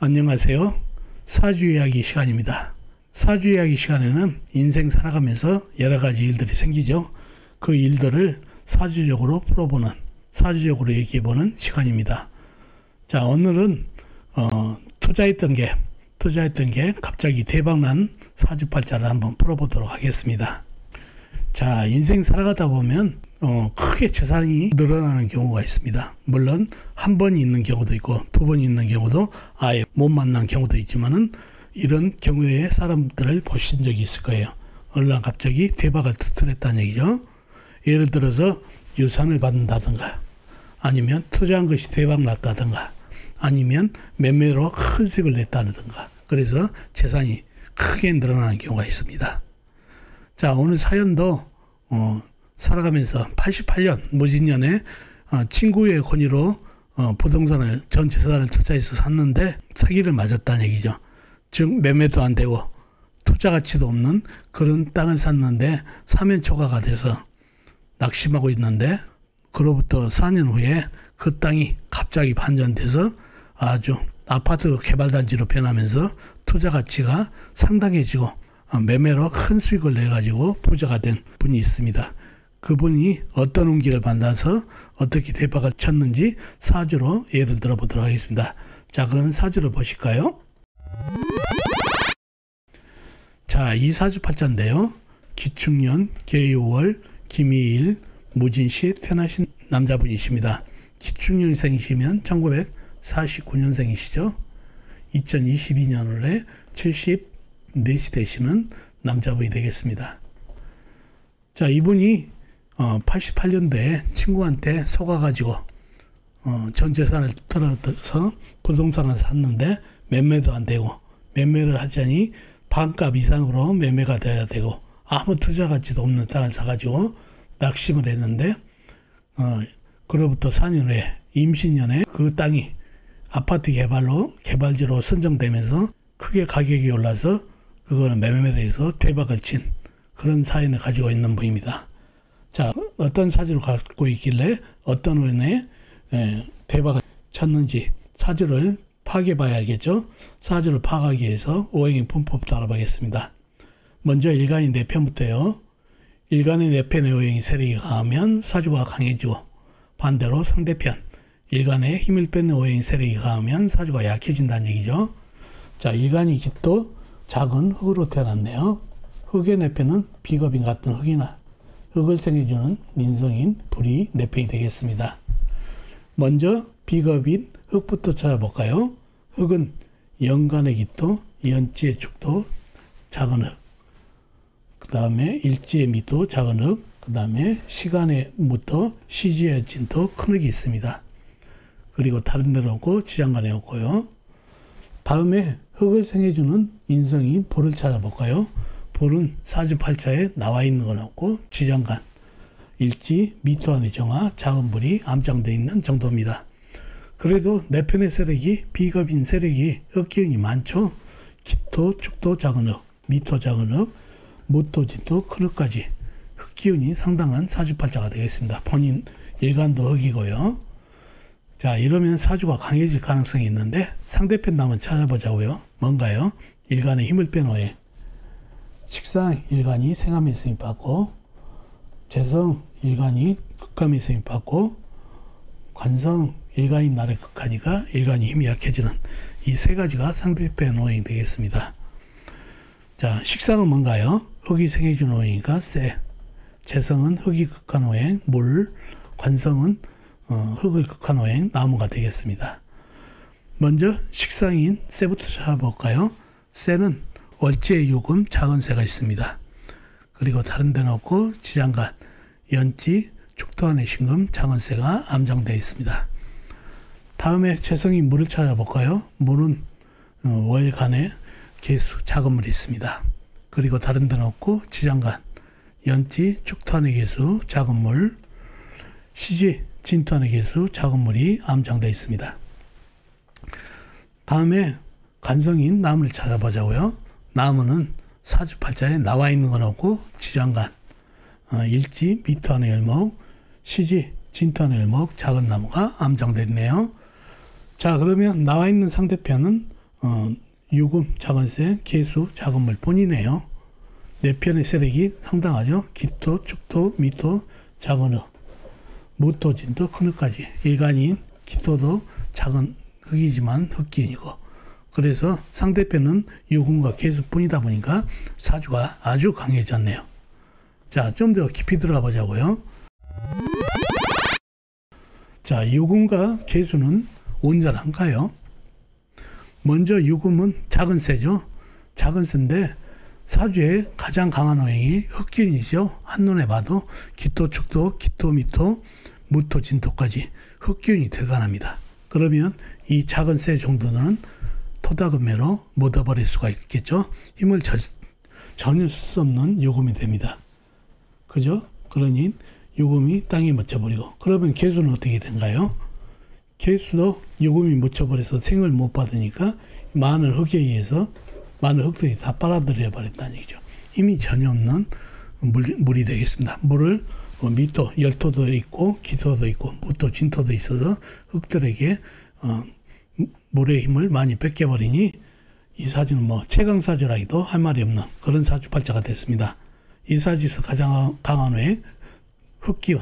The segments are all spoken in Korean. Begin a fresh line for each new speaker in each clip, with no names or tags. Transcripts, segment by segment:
안녕하세요. 사주 이야기 시간입니다. 사주 이야기 시간에는 인생 살아가면서 여러 가지 일들이 생기죠. 그 일들을 사주적으로 풀어보는, 사주적으로 얘기해보는 시간입니다. 자, 오늘은 투자했던 게 갑자기 대박난 사주팔자를 한번 풀어보도록 하겠습니다. 자, 인생 살아가다 보면 크게 재산이 늘어나는 경우가 있습니다. 물론 한 번 있는 경우도 있고 두 번 있는 경우도 아예 못 만난 경우도 있지만은 이런 경우의 사람들을 보신 적이 있을 거예요. 어느 날 갑자기 대박을 터뜨렸다는 얘기죠. 예를 들어서 유산을 받는다든가, 아니면 투자한 것이 대박 났다든가, 아니면 매매로 큰 수익을 냈다든가, 그래서 재산이 크게 늘어나는 경우가 있습니다. 자, 오늘 사연도 살아가면서 88년 모진년에 친구의 권유로 부동산을 전 재산을 투자해서 샀는데 사기를 맞았다는 얘기죠. 즉 매매도 안 되고 투자 가치도 없는 그런 땅을 샀는데 사면초가가 돼서 낙심하고 있는데, 그로부터 4년 후에 그 땅이 갑자기 반전돼서 아주 아파트 개발단지로 변하면서 투자 가치가 상당해지고 매매로 큰 수익을 내가지고 부자가 된 분이 있습니다. 그분이 어떤 운기를 만나서 어떻게 대박을 쳤는지 사주로 예를 들어보도록 하겠습니다. 자, 그럼 사주를 보실까요? 자, 이 사주팔자인데요. 기축년, 계유월, 김이일, 무진시 태어나신 남자분이십니다. 기축년생이시면 1949년생이시죠. 2022년에 74시 되시는 남자분이 되겠습니다. 자, 이분이 88년도에 친구한테 속아가지고 전 재산을 털어서 부동산을 샀는데 매매도 안 되고, 매매를 하자니 반값 이상으로 매매가 돼야 되고 아무 투자 가치도 없는 땅을 사가지고 낙심을 했는데, 그로부터 4년 후에 임신년에 그 땅이 아파트 개발지로 선정되면서 크게 가격이 올라서 그거는 매매를 해서 대박을 친 그런 사연을 가지고 있는 분입니다. 자, 어떤 사주를 갖고 있길래 어떤 운에 대박을 쳤는지 사주를 파악해봐야 알겠죠. 사주를 파악하기 위해서 오행의 분법부터 알아보겠습니다. 먼저 일간의 내편부터요. 일간의 내편의 오행이 세력이 강하면 사주가 강해지고, 반대로 상대편 일간의 힘을 뺏는 오행이 세력이 강하면 사주가 약해진다는 얘기죠. 자, 일간이 깃도 작은 흙으로 태어났네요. 흙의 내편은 비겁인 같은 흙이나 흙을 생겨주는 민성인 불이 내편이 되겠습니다. 먼저 비겁인 흙부터 찾아볼까요? 흙은 연간의 깃도, 연지의 축도 작은 흙, 그 다음에 일지의 미도 작은 흙, 그 다음에 시간의 무도, 시지의 진도 큰 흙이 있습니다. 그리고 다른 데는 없고 지장간에 없고요. 다음에 흙을 생해주는 인성인 볼을 찾아볼까요? 볼은 사주팔자에 나와 있는 건 없고 지장간, 일지, 미토 안의 정화, 작은 볼이 암장되어 있는 정도입니다. 그래도 내편의 세력이 비겁인 세력이 흙기운이 많죠. 기토, 축도 작은 흙, 미토 작은 흙, 무토, 진토 큰 흙까지 흙기운이 상당한 사주팔자가 되겠습니다. 본인 일간도 흙이고요. 자, 이러면 사주가 강해질 가능성이 있는데 상대편 한번 찾아보자고요. 뭔가요? 일간의 힘을 뺀 오행. 식상 일간이 생암의 힘을 받고, 재성 일간이 극감의 힘을 받고, 관성 일간이 날의 극하니까 일간이 힘이 약해지는 이 세 가지가 상대편 오행이 되겠습니다. 자, 식상은 뭔가요? 흙이 생해준 오행이니까 쇠. 재성은 흙이 극한 오행, 물. 관성은 흙을 극한 오행, 나무가 되겠습니다. 먼저 식상인 쇠부터 찾아볼까요? 쇠는 월지의 유금, 작은 쇠가 있습니다. 그리고 다른 데는 없고 지장간, 연지, 축토안의 신금, 작은 쇠가 암장되어 있습니다. 다음에 재성인 물을 찾아볼까요? 물은 월간의 개수, 작은 물이 있습니다. 그리고 다른 데는 없고 지장간, 연지, 축토안의 개수, 작은 물, 시지, 진토안의 개수, 작은 물이 암장되어 있습니다. 다음에 간성인 나무를 찾아보자고요. 나무는 사주팔자에 나와 있는 건 없고 지장간, 일지, 미토 안의 열목, 시지, 진토 안의 열목, 작은 나무가 암장되어 있네요. 자, 그러면 나와 있는 상대편은 유금, 작은세, 계수, 작은물 본이네요. 네 편의 세력이 상당하죠. 기토, 축토, 미토, 작은흙, 무토, 진토, 큰흙까지. 일간인 기토도 작은 흙이지만 흙기이고, 그래서 상대편은 유금과 계수뿐이다 보니까 사주가 아주 강해졌네요. 자, 좀 더 깊이 들어가 보자고요. 자, 유금과 계수는 온전한가요? 먼저 유금은 작은 세죠. 작은 세인데 사주의 가장 강한 호행이 흑균이죠. 한눈에 봐도 기토, 축토, 기토, 미토, 무토, 진토까지 흑균이 대단합니다. 그러면 이 작은 세 정도는 토다금매로 묻어버릴 수가 있겠죠. 힘을 전혀 쓸 수 없는 유금이 됩니다. 그죠? 그러니 유금이 땅에 묻혀버리고, 그러면 계수는 어떻게 된가요? 계수도 유금이 묻혀버려서 생을 못 받으니까 많은 흙에 의해서 많은 흙들이 다 빨아들여 버린다는 얘기죠. 힘이 전혀 없는 물이 되겠습니다. 물을 미토, 열토도 있고 기토도 있고 무토, 진토도 있어서 흙들에게 물의 힘을 많이 뺏겨버리니 이 사주는 뭐 최강사주라 해도 할 말이 없는 그런 사주팔자가 됐습니다. 이 사주에서 가장 강한 후에 흙기운,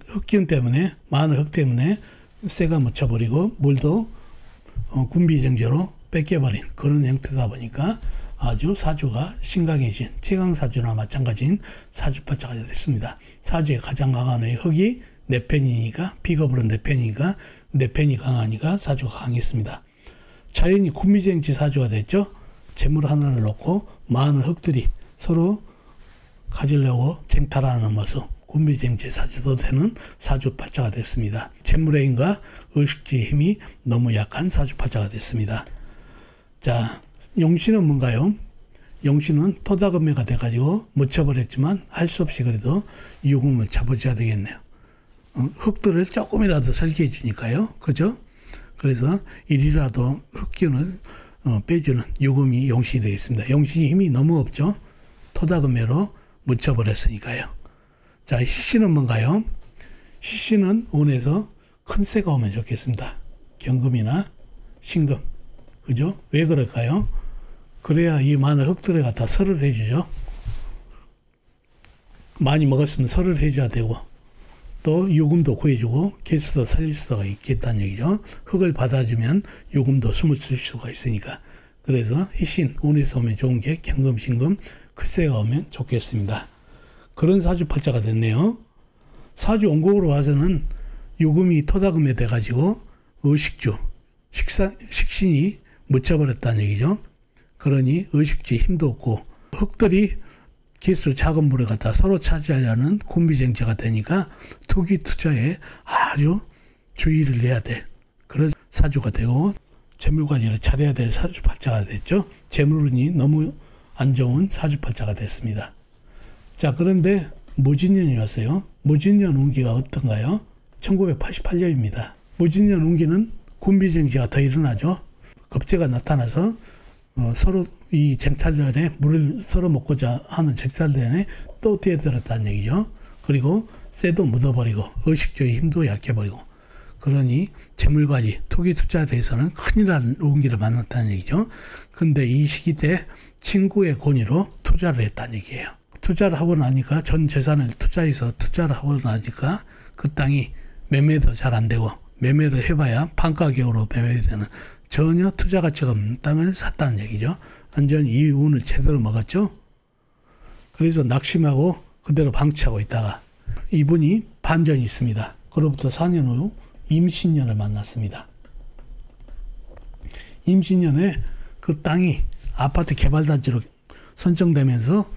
흙기운 때문에 많은 흙 때문에 쇠가 묻혀버리고 물도 군비정제로 뺏겨버린 그런 형태다 보니까 아주 사주가 심각해진 최강사주나 마찬가지인 사주팔자가 됐습니다. 사주의 가장 강한 후에 흙이 네 편이니까 비겁으로 네 편이니까 네 편이 강하니까 사주가 강했습니다. 자연이 군비정지 사주가 됐죠. 재물 하나를 놓고 많은 흙들이 서로 가지려고 쟁탈하는 모습, 군비쟁제 사주도 되는 사주팔자가 됐습니다. 재물의 힘과 의식주의 힘이 너무 약한 사주팔자가 됐습니다. 자, 용신은 뭔가요? 용신은 토다금매가 돼가지고 묻혀버렸지만 할 수 없이 그래도 유금을 잡아줘야 되겠네요. 흙들을 조금이라도 설계해 주니까요. 그죠? 그래서 일이라도 흙기운을 빼주는 유금이 용신이 되겠습니다. 용신이 힘이 너무 없죠. 토다금매로 묻혀버렸으니까요. 자, 희신은 뭔가요? 희신은 운에서 큰 새가 오면 좋겠습니다. 경금이나 신금. 그죠? 왜 그럴까요? 그래야 이 많은 흙들을 갖다 설을 해주죠. 많이 먹었으면 설을 해줘야 되고, 또 유금도 구해주고 개수도 살릴 수가 있겠다는 얘기죠. 흙을 받아주면 유금도 숨을 쉴 수가 있으니까. 그래서 희신, 운에서 오면 좋은 게 경금, 신금, 큰새가 오면 좋겠습니다. 그런 사주팔자가 됐네요. 사주 원곡으로 와서는 유금이 토다금에 돼가지고 의식주, 식신이 묻혀버렸다는 얘기죠. 그러니 의식주에 힘도 없고 흙들이 개수 작은 물을 갖다 서로 차지하려는 군비쟁제가 되니까 투기 투자에 아주 주의를 해야 될 그런 사주가 되고 재물관리를 잘해야 될 사주팔자가 됐죠. 재물운이 너무 안 좋은 사주팔자가 됐습니다. 자, 그런데 무진년이 왔어요. 무진년 운기가 어떤가요? 1988년입니다. 무진년 운기는 군비쟁제가 더 일어나죠. 겁재가 나타나서 서로 이 쟁탈전에 물을 서로 먹고자 하는 쟁탈전에 또 뛰어들었다는 얘기죠. 그리고 쇠도 묻어버리고 의식주의 힘도 약해버리고 그러니 재물관리, 투기 투자에 대해서는 큰일 나는 운기를 만났다는 얘기죠. 근데 이 시기 때 친구의 권유로 투자를 했다는 얘기예요. 투자를 하고 나니까 전 재산을 투자해서 투자를 하고 나니까 그 땅이 매매도 잘 안 되고 매매를 해봐야 판가격으로 매매되는 전혀 투자 가치가 없는 땅을 샀다는 얘기죠. 완전히 이 운을 제대로 먹었죠. 그래서 낙심하고 그대로 방치하고 있다가 이분이 반전이 있습니다. 그로부터 4년 후 임신년을 만났습니다. 임신년에 그 땅이 아파트 개발단지로 선정되면서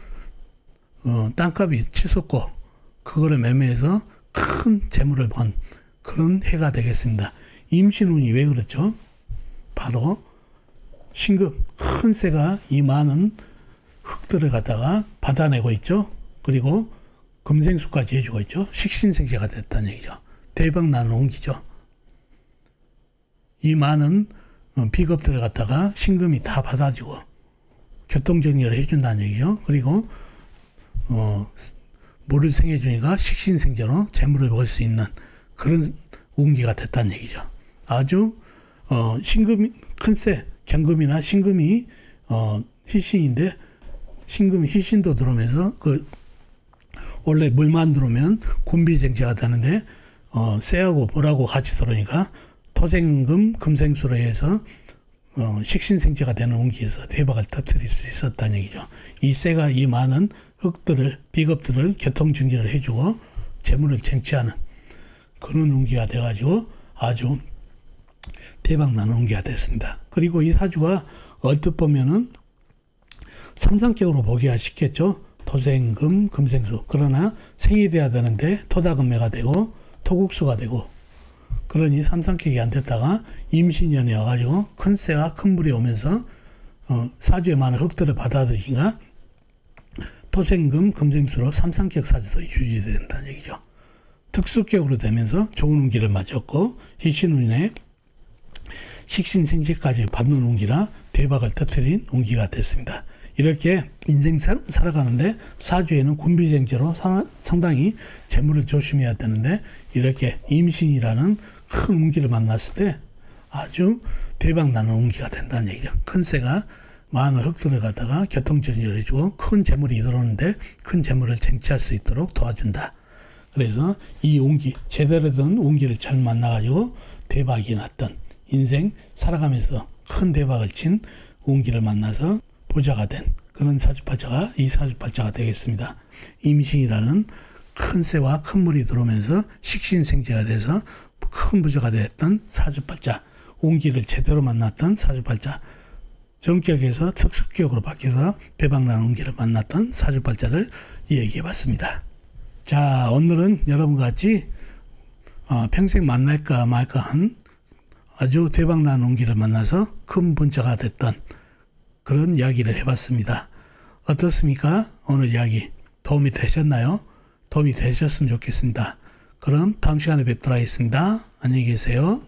땅값이 치솟고 그거를 매매해서 큰 재물을 번 그런 해가 되겠습니다. 임신운이 왜 그렇죠? 바로 신금, 큰 새가 이 많은 흙들을 갖다가 받아내고 있죠. 그리고 금생수까지 해주고 있죠. 식신생재가 됐다는 얘기죠. 대박 나는 운기죠. 이 많은 비겁들을 갖다가 신금이 다 받아주고 교통정리를 해준다는 얘기죠. 그리고 물을 생해주니까 식신생재로 재물을 먹을 수 있는 그런 운기가 됐다는 얘기죠. 아주 신금이 큰 새, 경금이나 신금이 희신인데 신금이 희신도 들어오면서 원래 물만 들어오면 군비쟁제가 되는데 쇠하고 물하고 같이 들어오니까 토생금 금생수로 해서 식신생제가 되는 운기에서 대박을 터뜨릴 수 있었다는 얘기죠. 이 쇠가 이 많은 비겁들을 교통정지를 해주고 재물을 쟁취하는 그런 운기가 돼가지고 아주 대박나는 운기가 됐습니다. 그리고 이 사주가 얼뜻 보면은 삼상격으로 보기가 쉽겠죠. 토생금 금생수. 그러나 생이 돼야 되는데 토다금매가 되고 토국수가 되고, 그러니 삼상격이 안 됐다가 임신년이 와가지고 큰 새와 큰 물이 오면서 사주에 많은 흙들을 받아들이니까 토생금 금생수로 삼상격 사주도 유지된다는 얘기죠. 특수격으로 되면서 좋은 운기를 맞았고 희신운에 식신생지까지 받는 운기라 대박을 터뜨린 운기가 됐습니다. 이렇게 인생 살아가는데 사주에는 군비쟁제로 상당히 재물을 조심해야 되는데, 이렇게 임신이라는 큰 운기를 만났을 때 아주 대박나는 운기가 된다는 얘기죠. 큰 새가 많은 흙들을 갖다가 교통정리를 해주고 큰 재물이 들어오는데 큰 재물을 쟁취할 수 있도록 도와준다. 그래서 이 운기, 제대로 된 운기를 잘 만나가지고 대박이 났던, 인생 살아가면서 큰 대박을 친 운기를 만나서 부자가 된 그런 사주팔자가 이 사주팔자가 되겠습니다. 임신이라는 큰 새와 큰 물이 들어오면서 식신생제가 돼서 큰 부자가 됐던 사주팔자, 운기를 제대로 만났던 사주팔자, 정격에서 특수격으로 바뀌어서 대박나는 운기를 만났던 사주팔자를 얘기해 봤습니다. 자, 오늘은 여러분과 같이 평생 만날까 말까 한 아주 대박나는 운기를 만나서 큰 분자가 됐던 그런 이야기를 해봤습니다. 어떻습니까? 오늘 이야기 도움이 되셨나요? 도움이 되셨으면 좋겠습니다. 그럼 다음 시간에 뵙도록 하겠습니다. 안녕히 계세요.